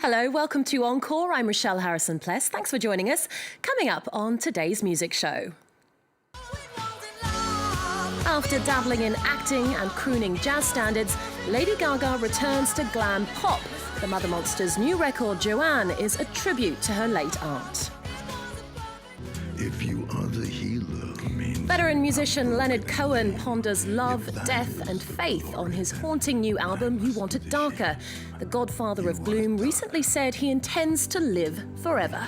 Hello, welcome to Encore. I'm Rochelle Harrison-Pless. Thanks for joining us. Coming up on today's music show. After dabbling in acting and crooning jazz standards, Lady Gaga returns to glam pop. The Mother Monster's new record, Joanne, is a tribute to her late aunt. If you are the healer, Veteran musician Leonard Cohen ponders love, death and faith on his haunting new album, You Want It Darker. The Godfather of Gloom recently said he intends to live forever.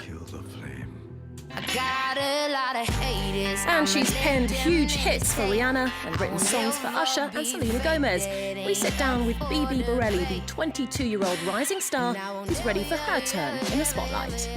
And she's penned huge hits for Rihanna and written songs for Usher and Selena Gomez. We sit down with Bibi Bourelly, the 22-year-old rising star who's ready for her turn in the spotlight.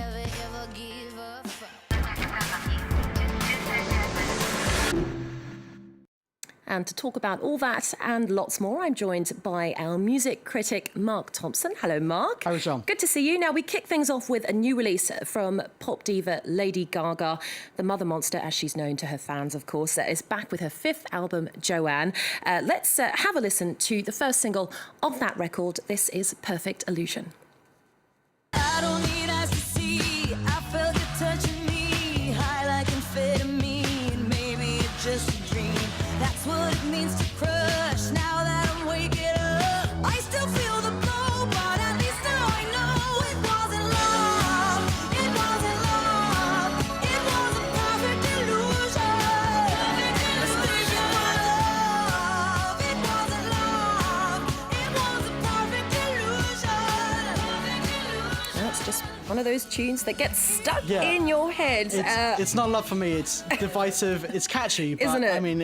And to talk about all that and lots more, I'm joined by our music critic, Mark Thompson. Hello, Mark. Hi, Rochelle. Good to see you. Now, we kick things off with a new release from pop diva Lady Gaga. The Mother Monster, as she's known to her fans, of course, is back with her fifth album, Joanne. Let's have a listen to the first single of that record. This is Perfect Illusion. I don't need eyes to see. I felt it touching me, high like amphetamine. Maybe it's just a dream. That's what it means to crush. Now that I'm waking up, I still feel the blow, but at least now I know it wasn't love. It wasn't love. It was a perfect illusion. Mistaken for love. It wasn't love. It was a perfect illusion. That's just one of those tunes that gets stuck in your head. It's not love for me. It's divisive. It's catchy, but Isn't it? I mean,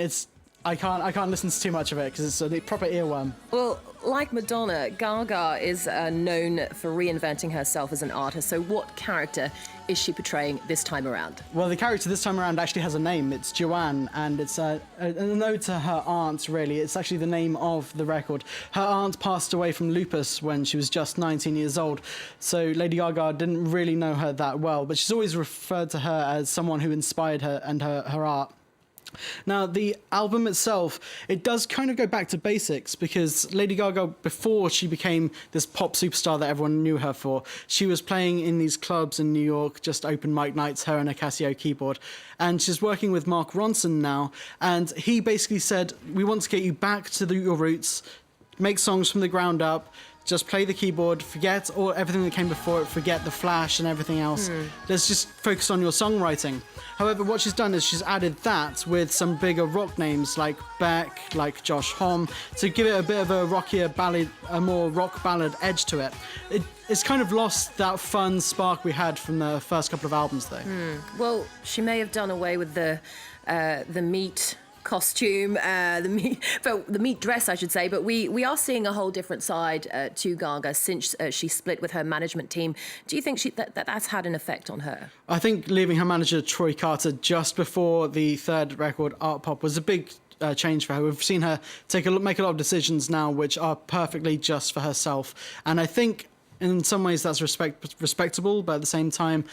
I can't listen to too much of it because it's a proper earworm. Well, like Madonna, Gaga is known for reinventing herself as an artist. So what character is she portraying this time around? Well, the character this time around actually has a name. It's Joanne, and it's a nod to her aunt, really. It's actually the name of the record. Her aunt passed away from lupus when she was just 19 years old, so Lady Gaga didn't really know her that well, but she's always referred to her as someone who inspired her and her art. Now, the album itself, it does kind of go back to basics because Lady Gaga, before she became this pop superstar that everyone knew her for, she was playing in these clubs in New York, just open mic nights, her and a Casio keyboard. And she's working with Mark Thompson now, and he basically said, we want to get you back to your roots, make songs from the ground up, just play the keyboard, forget everything that came before it, forget the flash and everything else. Let's just focus on your songwriting. However, what she's done is she's added that with some bigger rock names like Beck, like Josh Homme, to give it a bit of a rockier ballad, a more rock ballad edge to it. It's kind of lost that fun spark we had from the first couple of albums, though. Well, she may have done away with the meat costume, the meat dress, I should say, but we are seeing a whole different side to Gaga since she split with her management team. Do you think that's had an effect on her? I think leaving her manager Troy Carter just before the third record, Art Pop, was a big change for her. We've seen her make a lot of decisions now which are perfectly just for herself, and I think in some ways that's respectable, but at the same time,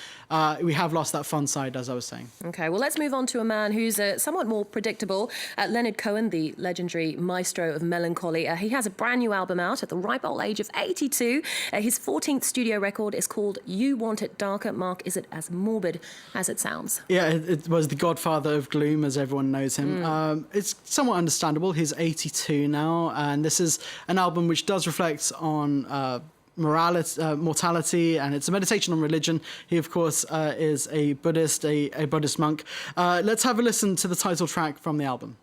we have lost that fun side, as I was saying. Okay, well, let's move on to a man who's somewhat more predictable. Leonard Cohen, the legendary maestro of melancholy. He has a brand new album out at the ripe old age of 82. His 14th studio record is called You Want It Darker. Mark, is it as morbid as it sounds? Yeah, it was the Godfather of Gloom, as everyone knows him. It's somewhat understandable. He's 82 now, and this is an album which does reflect on mortality, and it's a meditation on religion. He, of course, is a Buddhist, a Buddhist monk. Let's have a listen to the title track from the album.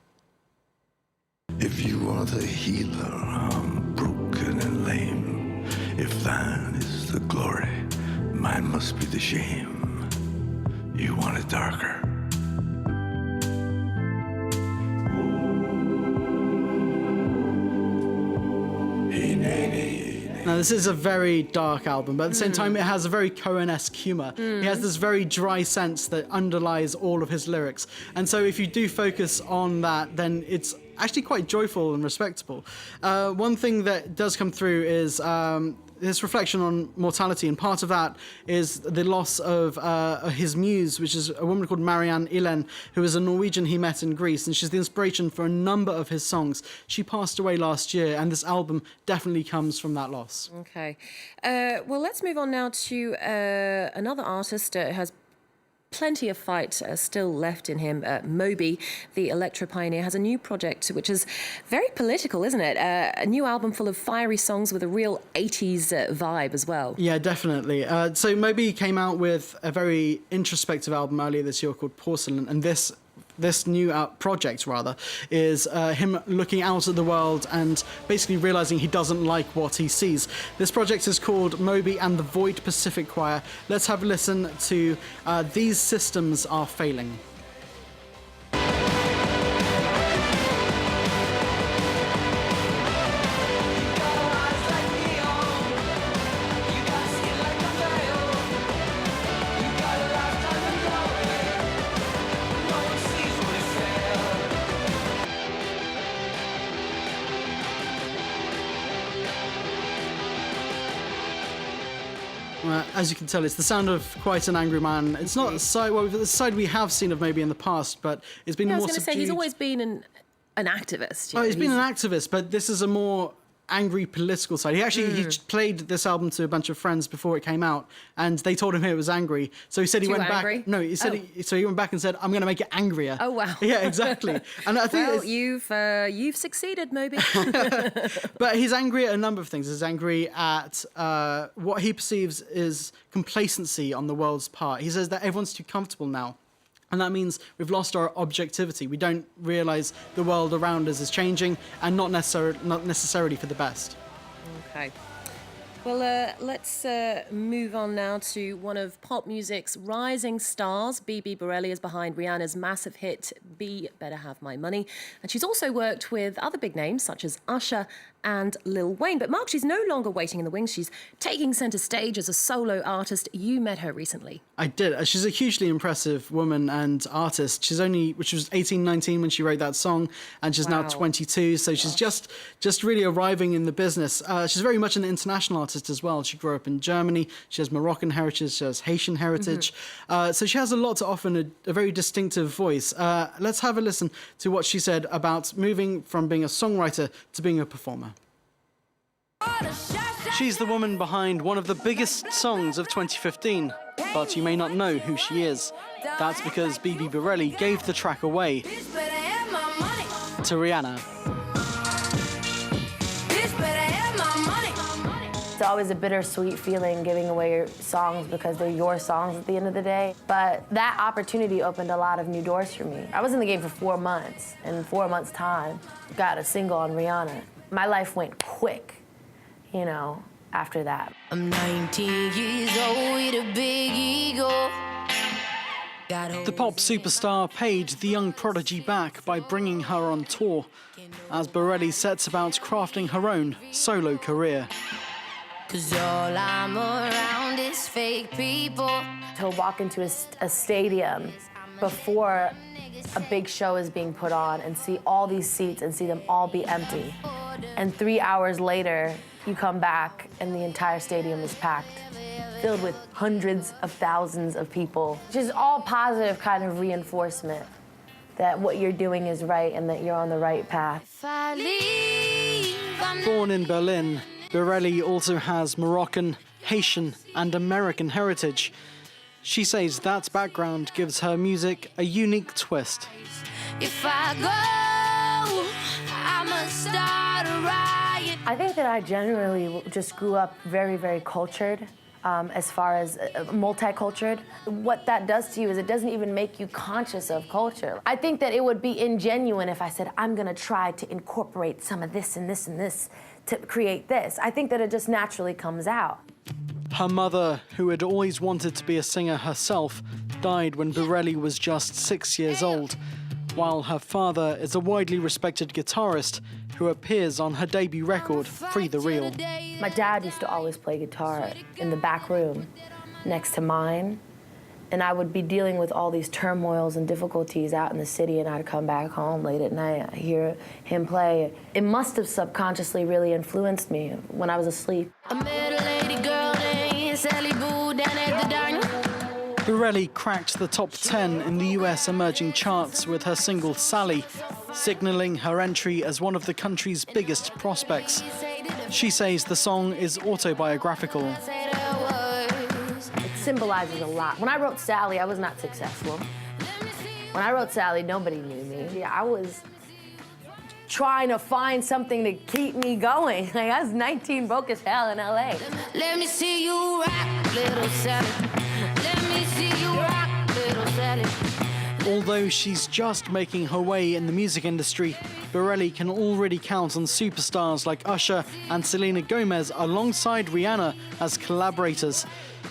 if you are the healer, I'm broken and lame. If thine is the glory, mine must be the shame. You want it darker. Now, this is a very dark album, but at the same time, it has a very Cohen-esque humour. He has this very dry sense that underlies all of his lyrics. And so if you do focus on that, then it's actually quite joyful and respectable. One thing that does come through is his reflection on mortality, and part of that is the loss of his muse, which is a woman called Marianne Ilen, who is a Norwegian he met in Greece, and she's the inspiration for a number of his songs. She passed away last year, and this album definitely comes from that loss. Okay. Well, let's move on now to another artist who has plenty of fight still left in him. Moby, the electro pioneer, has a new project which is very political, isn't it? A new album full of fiery songs with a real 80s vibe as well. Yeah, definitely. So Moby came out with a very introspective album earlier this year called Porcelain, and this new project, rather, is him looking out at the world and basically realizing he doesn't like what he sees. This project is called Moby and the Void Pacific Choir. Let's have a listen to These Systems Are Failing. As you can tell, it's the sound of quite an angry man. It's not the side we have seen of Moby in the past, but it's been more subdued. I was going to say, he's always been an activist. He's been an activist, but this is a more angry political side. He actually he played this album to a bunch of friends before it came out, and they told him it was angry. So he said he went back. No, he said he went back and said, "I'm going to make it angrier." Oh wow! Yeah, exactly. And I think you've succeeded, Moby. But he's angry at a number of things. He's angry at what he perceives is complacency on the world's part. He says that everyone's too comfortable now. And that means we've lost our objectivity. We don't realise the world around us is changing, and not necessarily for the best. Okay. Well, let's move on now to one of pop music's rising stars. Bibi Bourelly is behind Rihanna's massive hit, Be Better Have My Money. And she's also worked with other big names such as Usher and Lil Wayne. But Mark, she's no longer waiting in the wings. She's taking centre stage as a solo artist. You met her recently. I did. She's a hugely impressive woman and artist. She was 18, 19 when she wrote that song, and she's now 22. So she's just really arriving in the business. She's very much an international artist as well. She grew up in Germany. She has Moroccan heritage. She has Haitian heritage. So she has a lot to offer and a very distinctive voice. Let's have a listen to what she said about moving from being a songwriter to being a performer. She's the woman behind one of the biggest songs of 2015, but you may not know who she is. That's because Bibi Bourelly gave the track away to Rihanna. It's always a bittersweet feeling giving away your songs because they're your songs at the end of the day. But that opportunity opened a lot of new doors for me. I was in the game for 4 months, and in 4 months' time, got a single on Rihanna. My life went quick, you know, after that. I'm 19 years old with a big ego. The pop superstar paid the young prodigy back by bringing her on tour, as Bourelly sets about crafting her own solo career. 'Cause all I'm around is fake people. To walk into a stadium before a big show is being put on and see all these seats and see them all be empty. And 3 hours later, you come back and the entire stadium is packed, filled with hundreds of thousands of people. Just all positive kind of reinforcement that what you're doing is right and that you're on the right path. Born in Berlin, Bourelly also has Moroccan, Haitian, and American heritage. She says that background gives her music a unique twist. If I go, I must start a riot. I think that I generally just grew up very, very cultured, as far as multicultural. What that does to you is it doesn't even make you conscious of culture. I think that it would be ingenuine if I said, I'm gonna try to incorporate some of this and this and this to create this. I think that it just naturally comes out. Her mother, who had always wanted to be a singer herself, died when Bourelly was just 6 years old, while her father is a widely respected guitarist who appears on her debut record, Free the Real. My dad used to always play guitar in the back room next to mine, and I would be dealing with all these turmoils and difficulties out in the city, and I'd come back home late at night, I hear him play. It must have subconsciously really influenced me when I was asleep. A middle Bourelly cracked the top 10 in the US emerging charts with her single Sally, signalling her entry as one of the country's biggest prospects. She says the song is autobiographical. It symbolizes a lot. When I wrote Sally, I was not successful. When I wrote Sally, nobody knew me. I was trying to find something to keep me going. Like, I was 19, broke as hell in LA. Let me see you rock, little Sally. Let me see you rock, little Sally. Although she's just making her way in the music industry, Bourelly can already count on superstars like Usher and Selena Gomez alongside Rihanna as collaborators.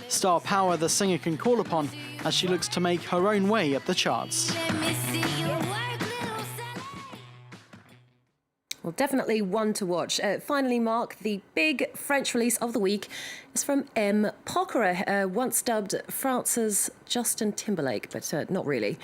Star power the singer can call upon as she looks to make her own way up the charts. Let me see you work, little Sally. Well, definitely one to watch. Finally, Mark, the big French release of the week is from Pokora, once dubbed France's Justin Timberlake, but not really.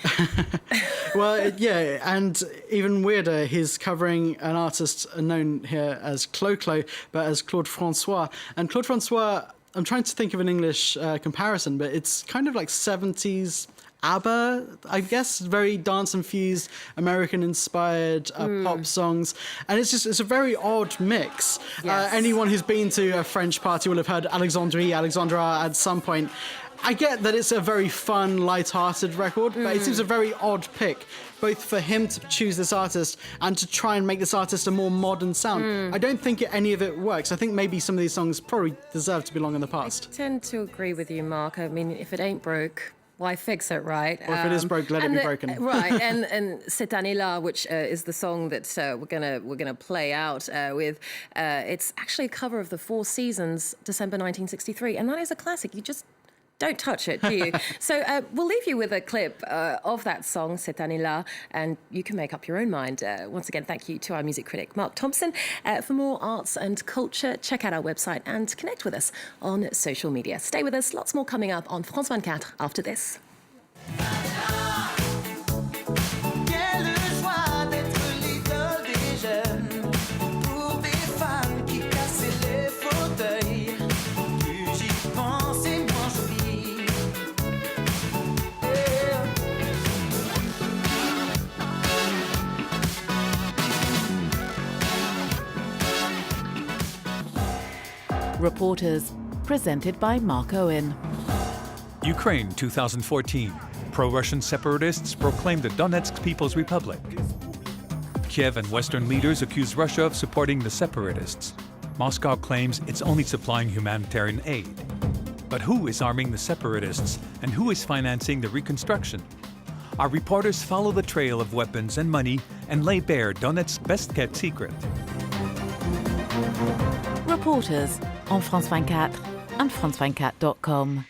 Well, yeah, and even weirder, he's covering an artist known here as Clo-Clo, but as Claude François. And Claude François, I'm trying to think of an English comparison, but it's kind of like 70s ABBA, I guess, very dance-infused, American-inspired pop songs. And it's a very odd mix. Yes. Anyone who's been to a French party will have heard Alexandra at some point. I get that it's a very fun, light-hearted record, but it seems a very odd pick, both for him to choose this artist and to try and make this artist a more modern sound. I don't think any of it works. I think maybe some of these songs probably deserve to belong in the past. I tend to agree with you, Mark. I mean, if it ain't broke, why fix it, right? Or if it is broke, let it be broken. Right, and Cette année-là, which is the song that we're gonna play out with. It's actually a cover of the Four Seasons, December 1963, and that is a classic. You just don't touch it, do you? So we'll leave you with a clip of that song, Cette année-là, and you can make up your own mind. Once again, thank you to our music critic, Mark Thompson. For more arts and culture, check out our website and connect with us on social media. Stay with us, lots more coming up on France 24 after this. Reporters, presented by Mark Owen. Ukraine 2014. Pro-Russian separatists proclaim the Donetsk People's Republic. Kiev and Western leaders accuse Russia of supporting the separatists. Moscow claims it's only supplying humanitarian aid. But who is arming the separatists and who is financing the reconstruction? Our reporters follow the trail of weapons and money and lay bare Donetsk's best-kept secret. Reporters on France 24 and France24.com.